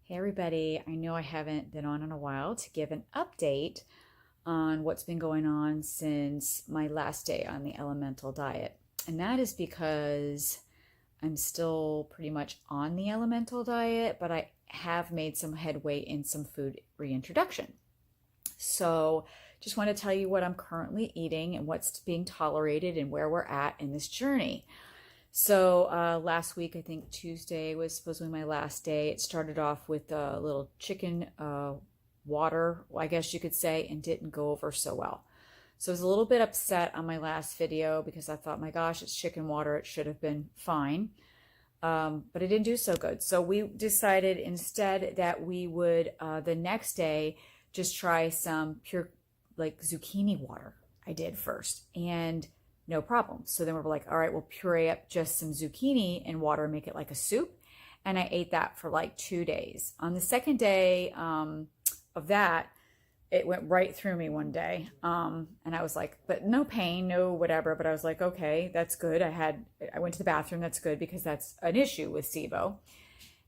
Hey everybody, I know I haven't been on in a while to give an update on what's been going on since my last day on the elemental diet. And that is because I'm still pretty much on the elemental diet, but I have made some headway in some food reintroduction. So just want to tell you what I'm currently eating and what's being tolerated and where we're at in this journey. So last week, I think Tuesday was supposed to be my last day. It started off with a little chicken water, I guess you could say, and didn't go over so well. So I was a little bit upset on my last video because I thought, my gosh, it's chicken water. It should have been fine. But it didn't do so good. So we decided instead that we would, the next day, just try some pure, like zucchini water. I did first. And no problem. So then we're like, all right, we'll puree up just some zucchini in water and make it like a soup. And I ate that for like 2 days. On the second day of that, it went right through me one day. And I was like, but no pain, no whatever. But I was like, okay, that's good. I went to the bathroom. That's good because that's an issue with SiBO.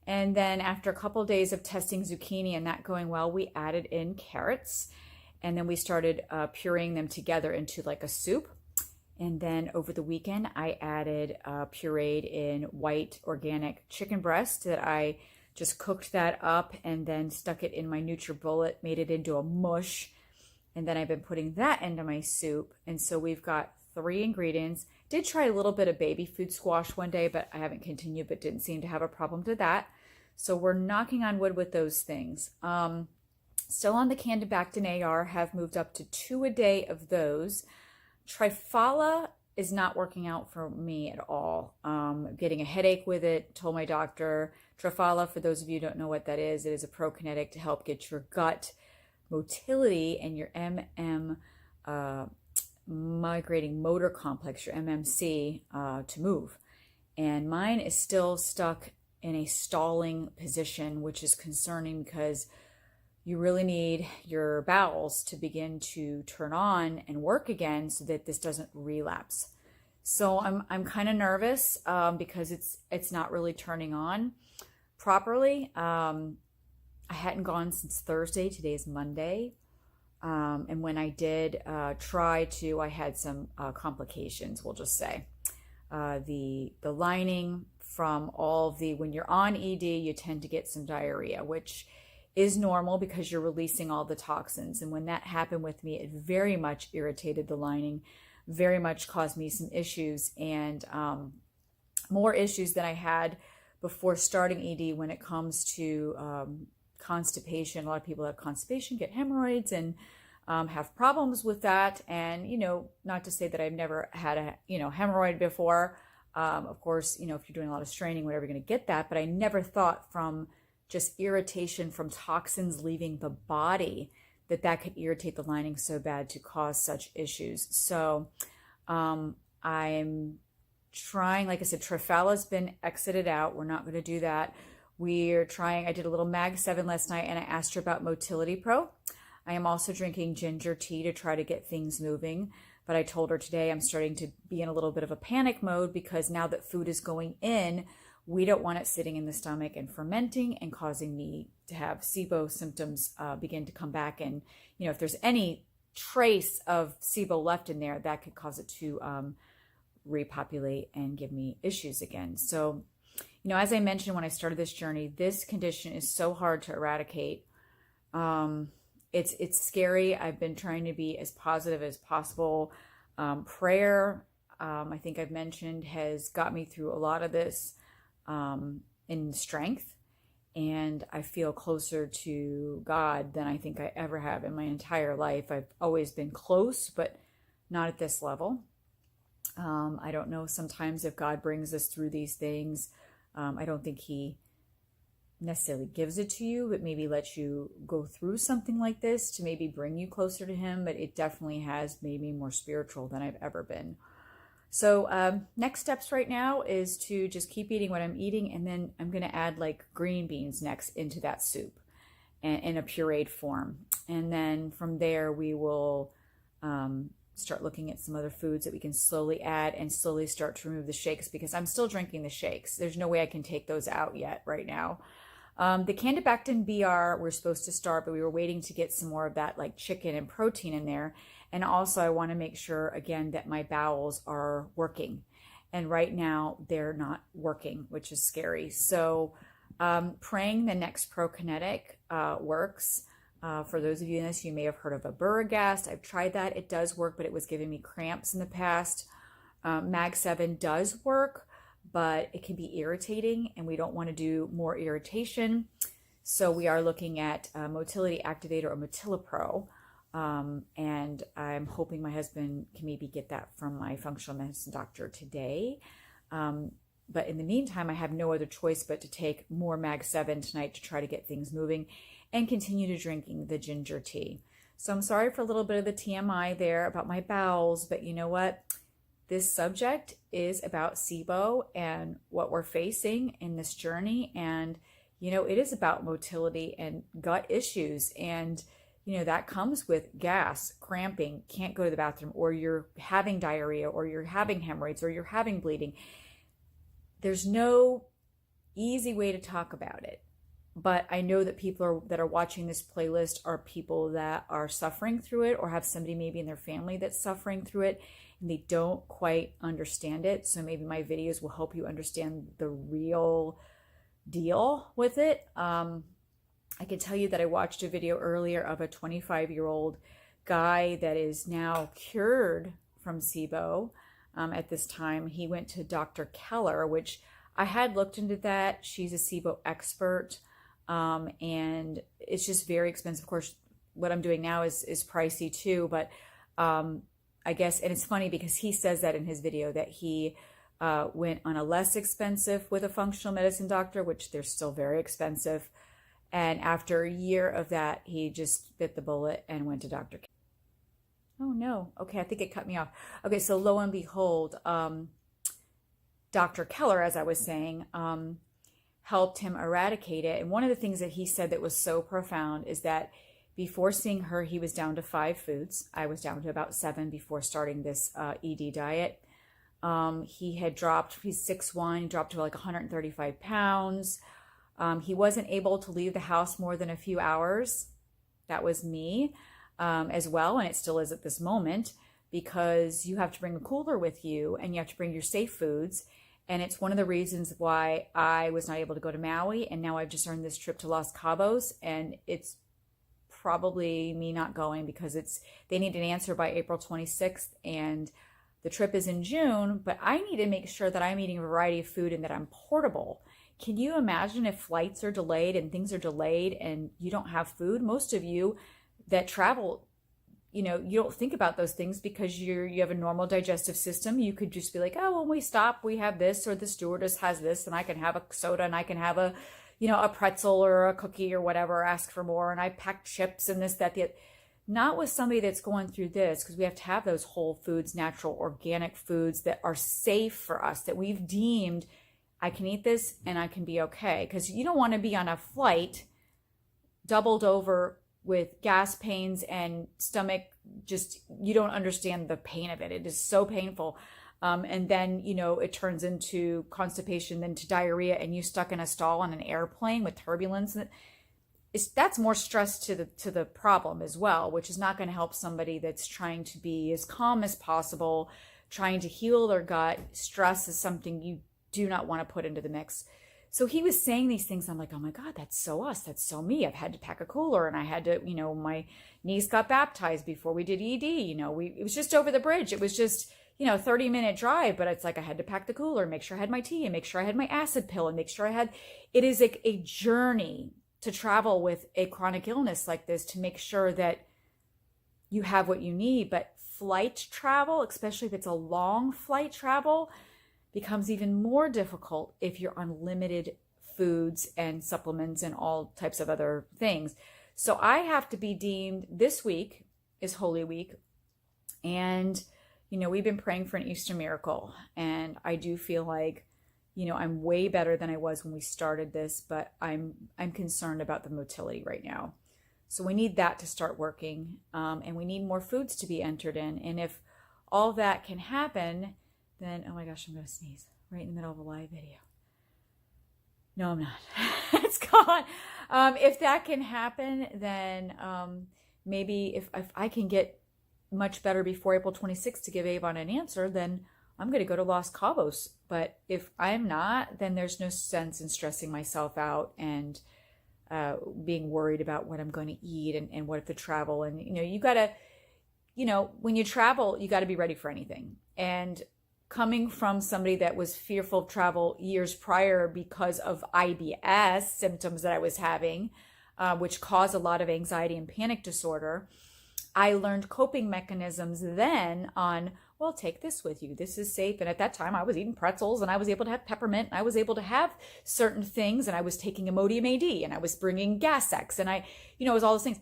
And then after a couple of days of testing zucchini and that going well, we added in carrots. And then we started pureeing them together into like a soup. And then over the weekend, I added pureed in white organic chicken breast that I just cooked that up and then stuck it in my NutriBullet, made it into a mush. And then I've been putting that into my soup. And so we've got 3 ingredients. Did try a little bit of baby food squash one day, but I haven't continued, but didn't seem to have a problem with that. So we're knocking on wood with those things. Still on the Candibactin AR, have moved up to 2 a day of those. Trifala is not working out for me at all. Getting a headache with it, told my doctor. Trifala, for those of you who don't know what that is, it is a prokinetic to help get your gut motility and your migrating motor complex, your MMC, to move. And mine is still stuck in a stalling position, which is concerning because you really need your bowels to begin to turn on and work again so that this doesn't relapse. So I'm kind of nervous because it's not really turning on properly. I hadn't gone since Thursday. Today is Monday. And when I did try to, I had some complications, we'll just say. The lining from all the, when you're on ED, you tend to get some diarrhea, which is normal because you're releasing all the toxins. And when that happened with me, it very much irritated the lining, very much caused me some issues and more issues than I had before starting ED when it comes to constipation. A lot of people have constipation, get hemorrhoids, and have problems with that. And, not to say that I've never had a, hemorrhoid before. Of course, if you're doing a lot of straining, whatever, you're going to get that. But I never thought from just irritation from toxins leaving the body that could irritate the lining so bad to cause such issues. So I'm trying, like I said, Trifala's been exited out. We're not going to do that. We're trying, I did a little Mag 7 last night and I asked her about Motility Pro. I am also drinking ginger tea to try to get things moving. But I told her today I'm starting to be in a little bit of a panic mode because now that food is going in, we don't want it sitting in the stomach and fermenting and causing me to have SiBO symptoms begin to come back. And, if there's any trace of SiBO left in there, that could cause it to repopulate and give me issues again. So, as I mentioned when I started this journey, this condition is so hard to eradicate. It's scary. I've been trying to be as positive as possible. Prayer, I think I've mentioned, has got me through a lot of this. In strength, and I feel closer to God than I think I ever have in my entire life. I've always been close, but not at this level. I don't know sometimes if God brings us through these things. I don't think he necessarily gives it to you, but maybe lets you go through something like this to maybe bring you closer to him. But it definitely has made me more spiritual than I've ever been. So next steps right now is to just keep eating what I'm eating, and then I'm going to add like green beans next into that soup in a pureed form. And then from there we will start looking at some other foods that we can slowly add and slowly start to remove the shakes because I'm still drinking the shakes. There's no way I can take those out yet right now. The Candibactin BR we're supposed to start, but we were waiting to get some more of that like chicken and protein in there. And also I want to make sure again that my bowels are working. And right now they're not working, which is scary. So praying the next Prokinetic works. For those of you in this, you may have heard of a Buragast. I've tried that. It does work, but it was giving me cramps in the past. Mag 7 does work, but it can be irritating, and we don't want to do more irritation. So we are looking at motility activator or Motilipro. And I'm hoping my husband can maybe get that from my functional medicine doctor today. But in the meantime, I have no other choice but to take more Mag 7 tonight to try to get things moving and continue to drinking the ginger tea. So I'm sorry for a little bit of the TMI there about my bowels, but you know what? This subject is about SiBO and what we're facing in this journey. And, you know, it is about motility and gut issues. And, you know, that comes with gas, cramping, can't go to the bathroom, or you're having diarrhea, or you're having hemorrhoids, or you're having bleeding. There's no easy way to talk about it. But I know that people that are watching this playlist are people that are suffering through it, or have somebody maybe in their family that's suffering through it, and they don't quite understand it. So maybe my videos will help you understand the real deal with it. I can tell you that I watched a video earlier of a 25-year-old guy that is now cured from SiBO. At this time, he went to Dr. Keller, which I had looked into that. She's a SiBO expert. And it's just very expensive. Of course, what I'm doing now is pricey too, but I guess, and it's funny because he says that in his video that he went on a less expensive with a functional medicine doctor, which they're still very expensive. And after a year of that, he just bit the bullet and went to Dr. Oh no, okay, I think it cut me off. Okay, so lo and behold, Dr. Keller, as I was saying, helped him eradicate it. And one of the things that he said that was so profound is that before seeing her, he was down to 5 foods. I was down to about 7 before starting this ED diet. He had dropped, he's 6'1", he dropped to like 135 pounds. He wasn't able to leave the house more than a few hours. That was me as well, and it still is at this moment, because you have to bring a cooler with you and you have to bring your safe foods. And it's one of the reasons why I was not able to go to Maui, and now I've just earned this trip to Los Cabos, and it's probably me not going because they need an answer by April 26th, and the trip is in June, but I need to make sure that I'm eating a variety of food and that I'm portable. Can you imagine if flights are delayed and things are delayed and you don't have food? Most of you that travel, you know, you don't think about those things because you have a normal digestive system. You could just be like, oh, when we stop, we have this, or the stewardess has this, and I can have a soda, and I can have a, you know, a pretzel or a cookie or whatever, ask for more, and I pack chips and this, that, the. Not with somebody that's going through this, because we have to have those whole foods, natural, organic foods that are safe for us, that we've deemed, I can eat this and I can be okay. Because you don't want to be on a flight doubled over with gas pains and stomach, just, you don't understand the pain of it. It is so painful. And then, you know, it turns into constipation, then to diarrhea, and you stuck in a stall on an airplane with turbulence. That's more stress to the problem as well, which is not going to help somebody that's trying to be as calm as possible, trying to heal their gut. Stress is something you do not want to put into the mix. So he was saying these things. I'm like, oh my God, that's so us. That's so me. I've had to pack a cooler, and I had to, you know, my niece got baptized before we did ED. You know, it was just over the bridge. It was just, you know, 30-minute drive, but it's like I had to pack the cooler, make sure I had my tea, and make sure I had my acid pill, and make sure I had, it is like a journey to travel with a chronic illness like this, to make sure that you have what you need. But flight travel, especially if it's a long flight travel, becomes even more difficult if you're on limited foods and supplements and all types of other things. So I have to be deemed, this week is Holy Week, and, you know, we've been praying for an Easter miracle, and I do feel like, you know, I'm way better than I was when we started this, but I'm concerned about the motility right now. So we need that to start working, and we need more foods to be entered in. And if all that can happen, then, oh my gosh, I'm going to sneeze right in the middle of a live video. No, I'm not. It's gone. If that can happen, then maybe if I can get much better before April 26th to give Avon an answer, then I'm going to go to Los Cabos. But if I'm not, then there's no sense in stressing myself out and being worried about what I'm going to eat and what if the travel. And, you got to, when you travel, you got to be ready for anything. And coming from somebody that was fearful of travel years prior because of IBS symptoms that I was having, which caused a lot of anxiety and panic disorder, I learned coping mechanisms then on, well, take this with you. This is safe. And at that time, I was eating pretzels and I was able to have peppermint. And I was able to have certain things. And I was taking Imodium AD and I was bringing Gas X. And it was all those things.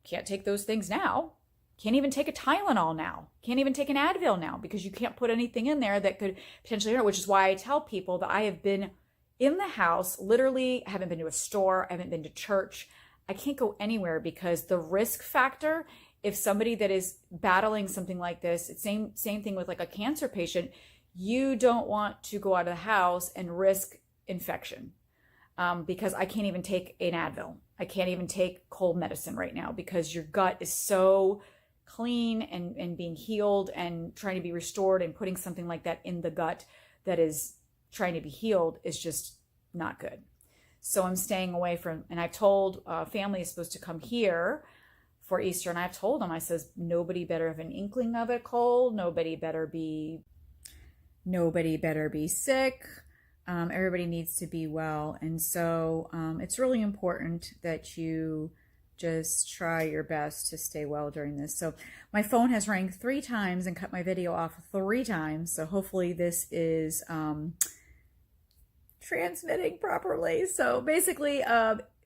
Can't take those things now. Can't even take a Tylenol now. Can't even take an Advil now because you can't put anything in there that could potentially hurt, which is why I tell people that I have been in the house, literally haven't been to a store, I haven't been to church. I can't go anywhere because the risk factor, if somebody that is battling something like this, it's same thing with like a cancer patient, you don't want to go out of the house and risk infection because I can't even take an Advil. I can't even take cold medicine right now because your gut is so clean and being healed and trying to be restored, and putting something like that in the gut that is trying to be healed is just not good. So I'm staying away from, and I've told family is supposed to come here for Easter, and I've told them, I says, nobody better have an inkling of a cold, nobody better be sick. Everybody needs to be well. And so it's really important that you just try your best to stay well during this. So my phone has rang 3 times and cut my video off 3 times. So hopefully this is transmitting properly. So basically,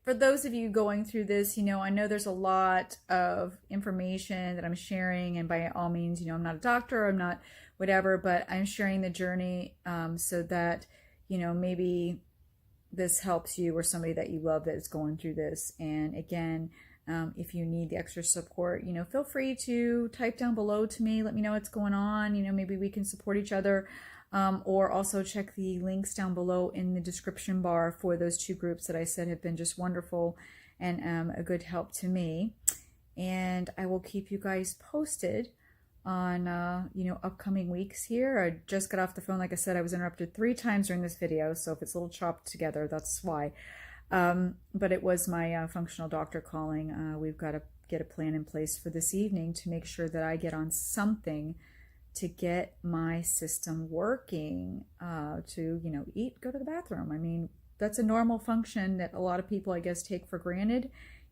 for those of you going through this, I know there's a lot of information that I'm sharing, and by all means, I'm not a doctor, I'm not whatever, but I'm sharing the journey so that, maybe this helps you or somebody that you love that is going through this. And again, if you need the extra support, feel free to type down below to me, let me know what's going on, maybe we can support each other. Or also check the links down below in the description bar for those 2 groups that I said have been just wonderful and a good help to me. And I will keep you guys posted on, upcoming weeks here. I just got off the phone. Like I said, I was interrupted 3 times during this video. So if it's a little chopped together, that's why. But it was my functional doctor calling. We've got to get a plan in place for this evening to make sure that I get on something to get my system working, to, eat, go to the bathroom. I mean, that's a normal function that a lot of people, I guess, take for granted.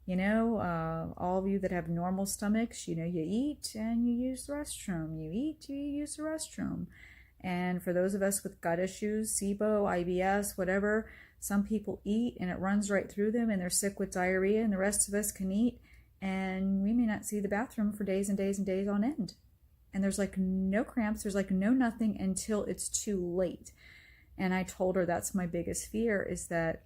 All of you that have normal stomachs, you eat and you use the restroom. You eat, you use the restroom. And for those of us with gut issues, SiBO, IBS, whatever, some people eat and it runs right through them and they're sick with diarrhea, and the rest of us can eat and we may not see the bathroom for days and days and days on end. And there's like no cramps, there's like no nothing until it's too late. And I told her that's my biggest fear, is that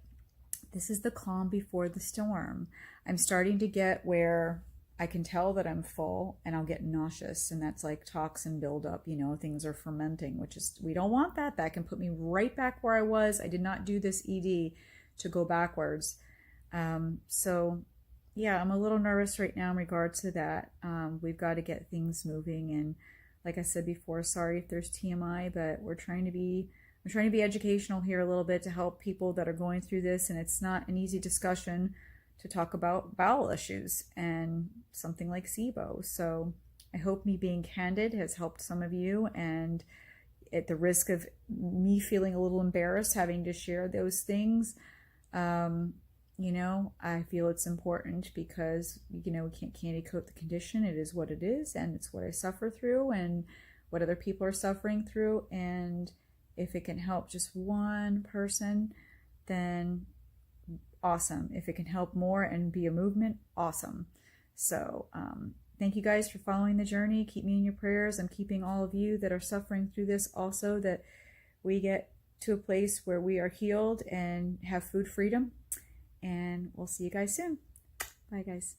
this is the calm before the storm. I'm starting to get where I can tell that I'm full and I'll get nauseous, and that's like toxin buildup, things are fermenting, which is, we don't want that. That can put me right back where I was. I did not do this ED to go backwards. So yeah, I'm a little nervous right now in regards to that. We've got to get things moving, and like I said before, sorry if there's TMI, but we're trying to be educational here a little bit to help people that are going through this, and it's not an easy discussion to talk about bowel issues and something like SiBO. So I hope me being candid has helped some of you, and at the risk of me feeling a little embarrassed having to share those things, I feel it's important because, we can't candy coat the condition. It is what it is, and it's what I suffer through and what other people are suffering through. And if it can help just one person, then awesome. If it can help more and be a movement, awesome. So thank you guys for following the journey. Keep me in your prayers. I'm keeping all of you that are suffering through this also, that we get to a place where we are healed and have food freedom. And we'll see you guys soon. Bye, guys.